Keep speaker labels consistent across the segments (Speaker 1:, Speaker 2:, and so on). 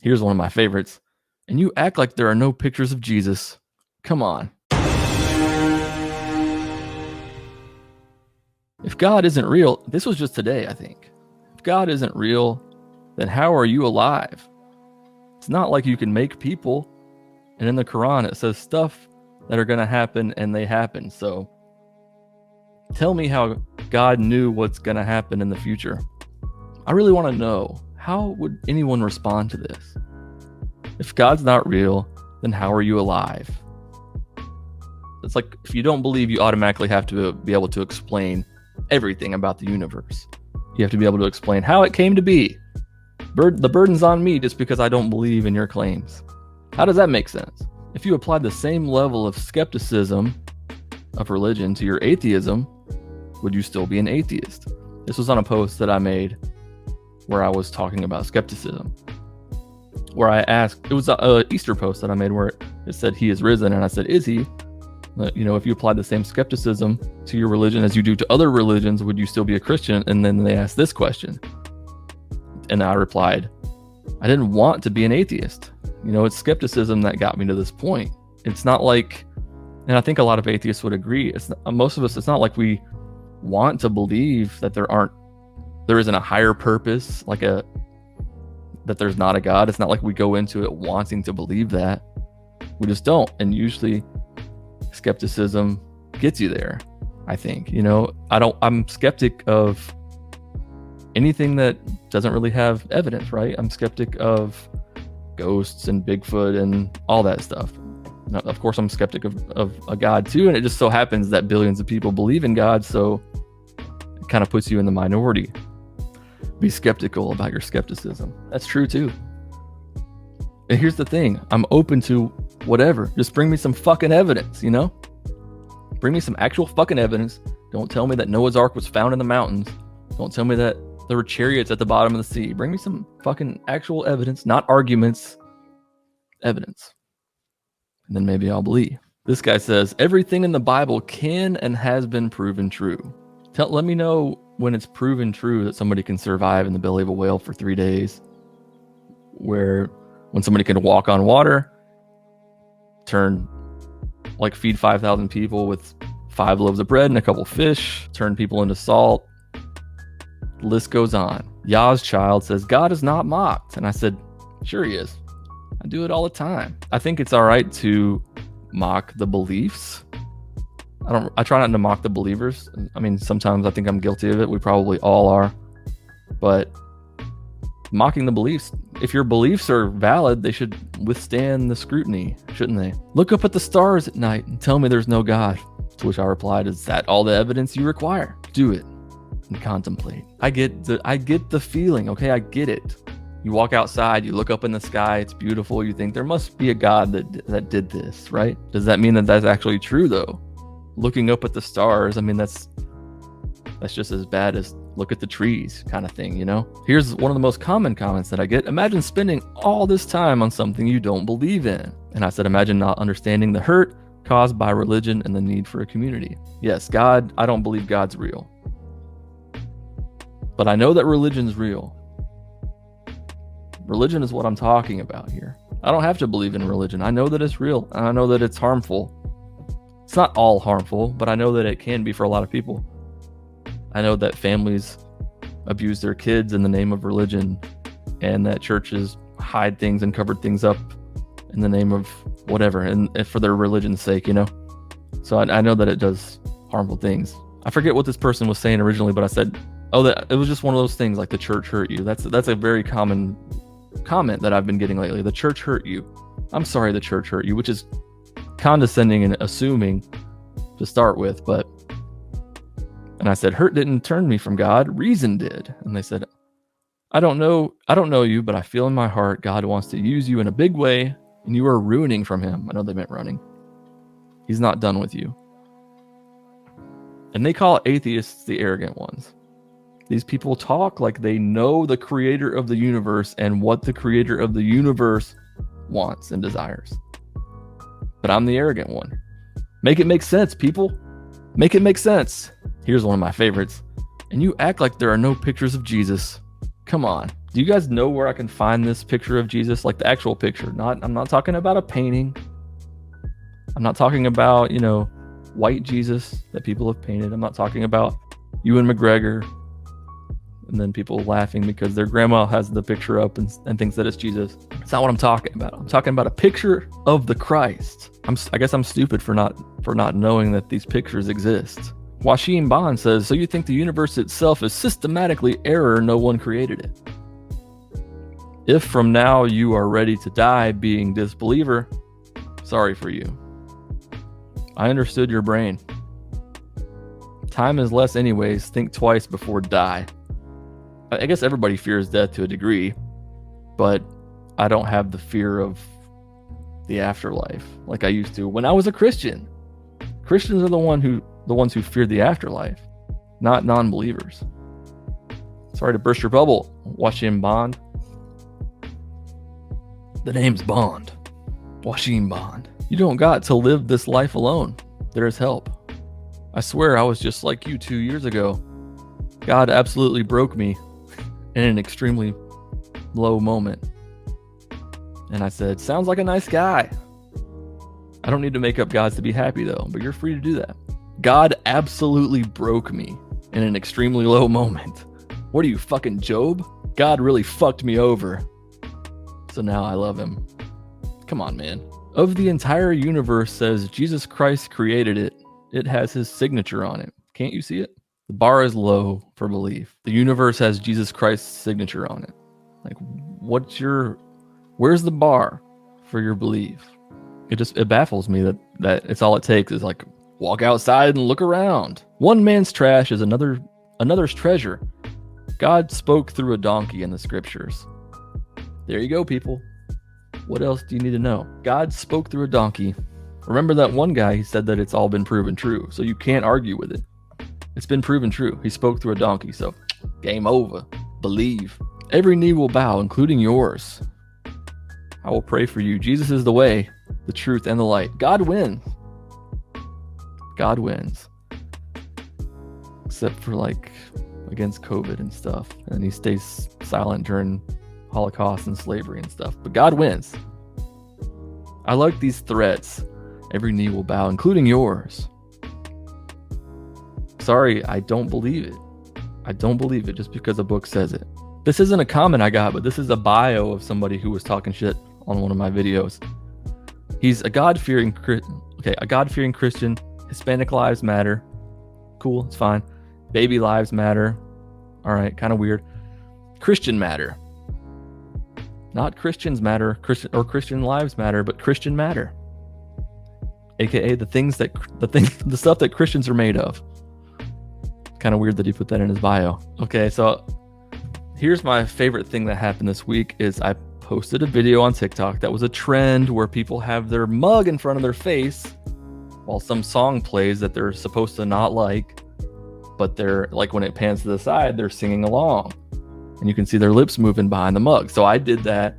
Speaker 1: Here's one of my favorites. And you act like there are no pictures of Jesus. Come on. If God isn't real, this was just today, I think. If God isn't real, then how are you alive? It's not like you can make people. And in the Quran, it says stuff that are going to happen and they happen. So tell me how God knew what's going to happen in the future. I really want to know, how would anyone respond to this? If God's not real, then how are you alive? It's like if you don't believe, you automatically have to be able to explain everything about the universe. You have to be able to explain how it came to be. The burden's on me just because I don't believe in your claims. How does that make sense? If you applied the same level of skepticism of religion to your atheism, would you still be an atheist? This was on a post that I made where I was talking about skepticism, where I asked, it was an Easter post that I made where it said he is risen, and I said, is he? If you applied the same skepticism to your religion as you do to other religions, would you still be a Christian? And then they asked this question, and I replied, I didn't want to be an atheist. It's skepticism that got me to this point. It's not like, and I think a lot of atheists would agree, most of us, it's not like we want to believe that there isn't a higher purpose, that there's not a God. It's not like we go into it wanting to believe that. We just don't. And usually skepticism gets you there, I think. I'm skeptic of anything that doesn't really have evidence, right? I'm skeptic of ghosts and Bigfoot and all that stuff. Now, of course, I'm skeptic of a God too, and it just so happens that billions of people believe in God, so it kind of puts you in the minority. Be skeptical about your skepticism. That's true too. And here's the thing, I'm open to whatever. Just bring me some fucking evidence, Bring me some actual fucking evidence. Don't tell me that Noah's Ark was found in the mountains. Don't tell me that there were chariots at the bottom of the sea. Bring me some fucking actual evidence, not arguments. Evidence. And then maybe I'll believe. This guy says, everything in the Bible can and has been proven true. Let me know when it's proven true that somebody can survive in the belly of a whale for 3 days. When somebody can walk on water, feed 5,000 people with 5 loaves of bread and a couple fish, turn people into salt. The list goes on. Yah's child says, God is not mocked. And I said, sure he is. I do it all the time. I think it's all right to mock the beliefs. I try not to mock the believers. I mean, sometimes I think I'm guilty of it. We probably all are. But mocking the beliefs, if your beliefs are valid, they should withstand the scrutiny, shouldn't they? Look up at the stars at night and tell me there's no God. To which I replied, is that all the evidence you require? Do it and contemplate. I get the feeling, okay? I get it. You walk outside, you look up in the sky, it's beautiful, you think there must be a God that did this, right? Does that mean that that's actually true though? Looking up at the stars, I mean, that's just as bad as look at the trees kind of thing, Here's one of the most common comments that I get. Imagine spending all this time on something you don't believe in. And I said, imagine not understanding the hurt caused by religion and the need for a community. Yes, God, I don't believe God's real. But I know that religion's real. Religion is what I'm talking about here. I don't have to believe in religion. I know that it's real, and I know that it's harmful. It's not all harmful, but I know that it can be for a lot of people. I know that families abuse their kids in the name of religion, and that churches hide things and cover things up in the name of whatever, and for their religion's sake, So I know that it does harmful things. I forget what this person was saying originally, but I said, that it was just one of those things like the church hurt you. That's a very common comment that I've been getting lately. The church hurt you. I'm sorry the church hurt you, which is condescending and assuming to start with, and I said, hurt didn't turn me from God, reason did. And they said, I don't know you, but I feel in my heart God wants to use you in a big way, and you are ruining from him. I know they meant running. He's not done with you. And they call atheists the arrogant ones. These people talk like they know the creator of the universe and what the creator of the universe wants and desires. But I'm the arrogant one. Make it make sense, people. Make it make sense. Here's one of my favorites. And you act like there are no pictures of Jesus. Come on. Do you guys know where I can find this picture of Jesus? Like the actual picture. I'm not talking about a painting. I'm not talking about, white Jesus that people have painted. I'm not talking about Ewan McGregor and then people laughing because their grandma has the picture up and thinks that it's Jesus. It's not what I'm talking about. I'm talking about a picture of the Christ. I guess I'm stupid for not knowing that these pictures exist. Washim Bond says, so you think the universe itself is systematically error, no one created it. If from now you are ready to die being disbeliever, sorry for you. I understood your brain. Time is less anyways, think twice before die. I guess everybody fears death to a degree, but I don't have the fear of the afterlife like I used to when I was a Christian. Christians are the ones who fear the afterlife, not non-believers. Sorry to burst your bubble, Washim Bond. The name's Bond. Washim Bond. You don't got to live this life alone. There's help. I swear I was just like you 2 years ago. God absolutely broke me in an extremely low moment. And I said, sounds like a nice guy. I don't need to make up gods to be happy though, but you're free to do that. God absolutely broke me in an extremely low moment. What are you, fucking Job? God really fucked me over. So now I love him. Come on, man. Of the entire universe says Jesus Christ created it. It has his signature on it. Can't you see it? The bar is low for belief. The universe has Jesus Christ's signature on it. Like, where's the bar for your belief? It baffles me that it's all it takes is like, walk outside and look around. One man's trash is another's treasure. God spoke through a donkey in the scriptures. There you go, people. What else do you need to know? God spoke through a donkey. Remember that one guy, he said that it's all been proven true, so you can't argue with it. It's been proven true. He spoke through a donkey, so game over. Believe. Every knee will bow, including yours. I will pray for you. Jesus is the way, the truth, and the light. God wins. God wins. Except for against COVID and stuff. And he stays silent during Holocaust and slavery and stuff. But God wins. I like these threats. Every knee will bow, including yours. Sorry, I don't believe it. I don't believe it just because a book says it. This isn't a comment I got, but this is a bio of somebody who was talking shit on one of my videos. He's a God-fearing Christian. Hispanic lives matter. Cool, it's fine. Baby lives matter. All right, kind of weird. Christian matter. Not Christians matter, Christian lives matter, but Christian matter. AKA the stuff that Christians are made of. Kind of weird that he put that in his bio. Okay, so here's my favorite thing that happened this week is I posted a video on TikTok that was a trend where people have their mug in front of their face while some song plays that they're supposed to not like, but they're like when it pans to the side, they're singing along. And you can see their lips moving behind the mug. So I did that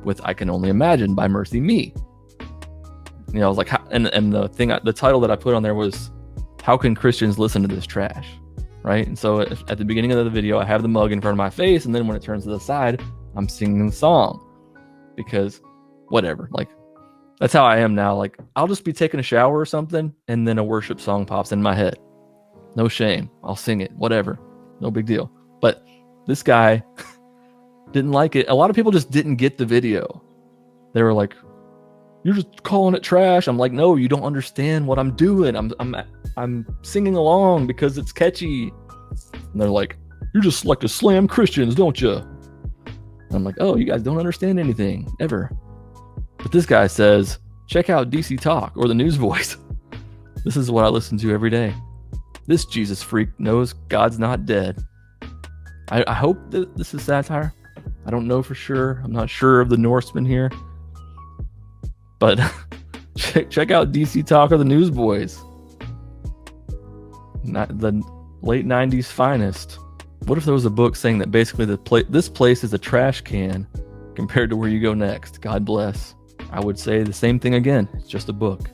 Speaker 1: with I Can Only Imagine by Mercy Me. I was like, and the title that I put on there was, how can Christians listen to this trash? Right? And so at the beginning of the video, I have the mug in front of my face, and then when it turns to the side, I'm singing the song. Because whatever, that's how I am now. I'll just be taking a shower or something, and then a worship song pops in my head. No shame. I'll sing it, whatever. No big deal. But this guy didn't like it. A lot of people just didn't get the video. They were like, you're just calling it trash. I'm like, no, you don't understand what I'm doing. I'm singing along because it's catchy. And they're like, you just like to slam Christians, don't you? And I'm like, oh, you guys don't understand anything ever. But this guy says, check out DC Talk or the News Voice. This is what I listen to every day. This Jesus freak knows God's not dead. I hope that this is satire. I don't know for sure. I'm not sure of the Norseman here. But check out DC Talk or the Newsboys. Not the late 90s finest. What if there was a book saying that basically this place is a trash can compared to where you go next? God bless. I would say the same thing again. It's just a book.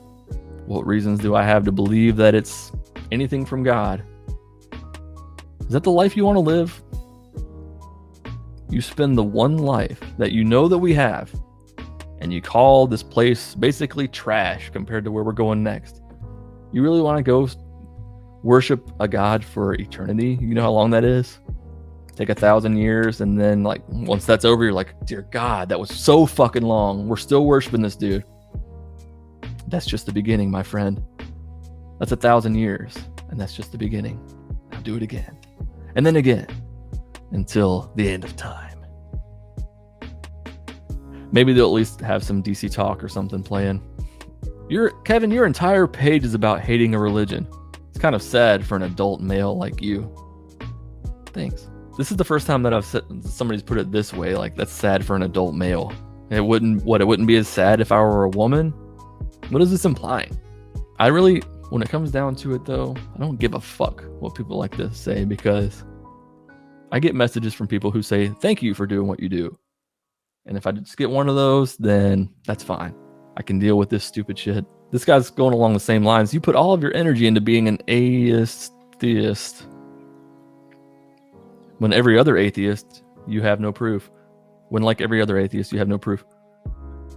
Speaker 1: What reasons do I have to believe that it's anything from God? Is that the life you want to live? you spend the one life that you know that we have, and you call this place basically trash compared to where we're going next. You really want to go worship a God for eternity? You know how long that is? Take 1,000 years, and then like once that's over, you're like, dear God, that was so fucking long. We're still worshiping this dude. That's just the beginning, my friend. That's 1,000 years, and that's just the beginning. Now do it again, and then again, until the end of time. Maybe they'll at least have some DC talk or something playing. Kevin, your entire page is about hating a religion. It's kind of sad for an adult male like you. Thanks. This is the first time that I've said somebody's put it this way, like that's sad for an adult male. It wouldn't be as sad if I were a woman? What is this implying? When it comes down to it though, I don't give a fuck what people like this say, because I get messages from people who say, thank you for doing what you do. And if I just get one of those, then that's fine. I can deal with this stupid shit. This guy's going along the same lines. You put all of your energy into being an atheist. When every other atheist, you have no proof. When like every other atheist, you have no proof.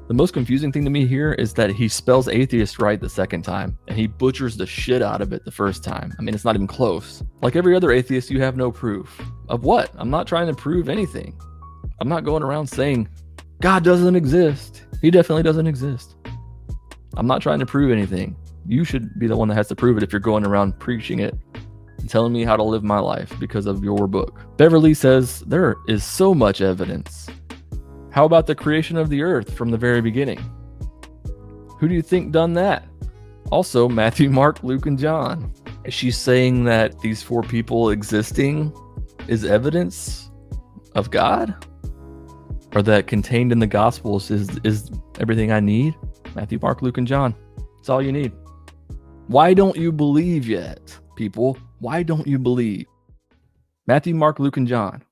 Speaker 1: The most confusing thing to me here is that he spells atheist right the second time, and he butchers the shit out of it the first time. I mean, it's not even close. Like every other atheist, you have no proof. Of what? I'm not trying to prove anything. I'm not going around saying, God doesn't exist. He definitely doesn't exist. I'm not trying to prove anything. You should be the one that has to prove it if you're going around preaching it and telling me how to live my life because of your book. Beverly says, there is so much evidence. How about the creation of the earth from the very beginning? Who do you think done that? Also, Matthew, Mark, Luke, and John. Is she saying that these 4 people existing is evidence of God? Or that contained in the Gospels is everything I need? Matthew, Mark, Luke, and John. That's all you need. Why don't you believe yet, people? Why don't you believe? Matthew, Mark, Luke, and John.